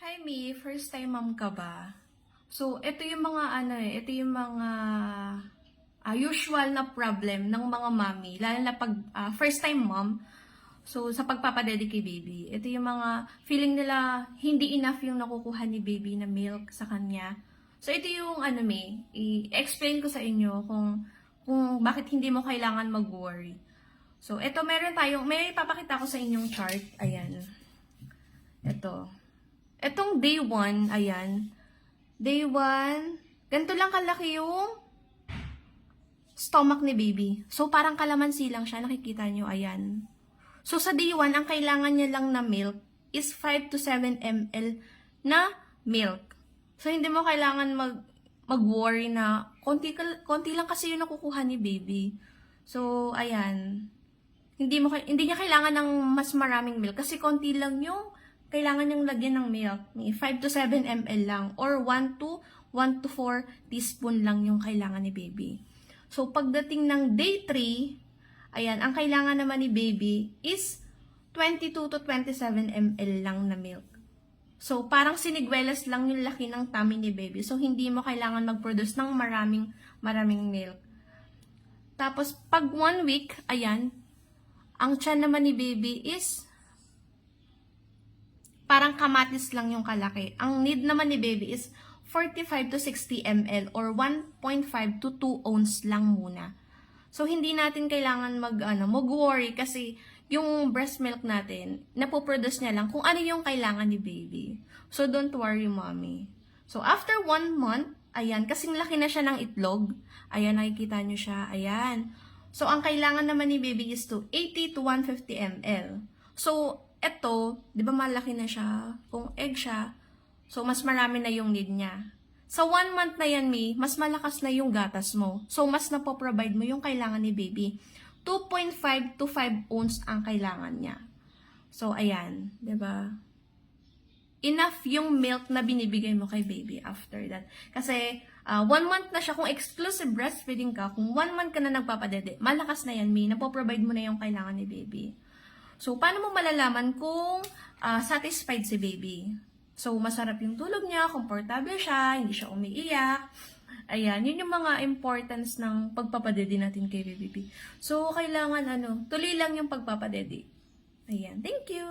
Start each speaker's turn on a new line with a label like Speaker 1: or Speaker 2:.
Speaker 1: Hi, Mi. First time mom ka ba? So, ito yung mga ito yung mga usual na problem ng mga mommy, lalo na pag first time mom. So, sa pagpapadede kay baby, ito yung mga feeling nila hindi enough yung nakukuha ni baby na milk sa kanya. So, ito yung Mi, i-explain ko sa inyo kung bakit hindi mo kailangan mag-worry. So, ito may ipapakita ko sa inyong chart. Ayan. Ito. Etong day 1, ayan. Day 1, ganito lang kalaki yung stomach ni baby. So, parang kalamansi lang siya. Nakikita nyo, ayan. So, sa day 1, ang kailangan niya lang na milk is 5 to 7 ml na milk. So, hindi mo kailangan mag-worry na konti lang kasi yung nakukuha ni baby. So, ayan. Hindi niya kailangan ng mas maraming milk kasi konti lang yung kailangan niyang lagyan ng milk. 5 to 7 ml lang or 1 to 4 teaspoon lang yung kailangan ni baby. So, pagdating ng day 3, ayan, ang kailangan naman ni baby is 22 to 27 ml lang na milk. So, parang sinigwelas lang yung laki ng tummy ni baby. So, hindi mo kailangan mag-produce ng maraming milk. Tapos, pag 1 week, ayan, ang tiyan naman ni baby is parang kamatis lang yung kalaki. Ang need naman ni baby is 45 to 60 ml or 1.5 to 2 ounce lang muna. So, hindi natin kailangan mag-worry kasi yung breast milk natin, napoproduce niya lang kung ano yung kailangan ni baby. So, don't worry, mommy. So, after 1 month, ayan, kasing laki na siya ng itlog. Ayan, nakikita nyo siya. Ayan. So, ang kailangan naman ni baby is 80 to 150 ml. So, eto, di ba malaki na siya? Kung egg siya, so mas marami na yung need niya. Sa 1 month na yan, Mi, mas malakas na yung gatas mo. So, mas napoprovide mo yung kailangan ni baby. 2.5 to 5 ounce ang kailangan niya. So, ayan, di ba? Enough yung milk na binibigay mo kay baby after that. Kasi, 1 month na siya, kung exclusive breastfeeding ka, kung 1 month ka na nagpapadede, malakas na yan, Mi, napoprovide mo na yung kailangan ni baby. So, paano mo malalaman kung satisfied si baby? So, masarap yung tulog niya, komportable siya, hindi siya umiiyak. Ayan, yun yung mga importance ng pagpapadede natin kay baby. So, kailangan tuloy lang yung pagpapadede. Ayan, thank you!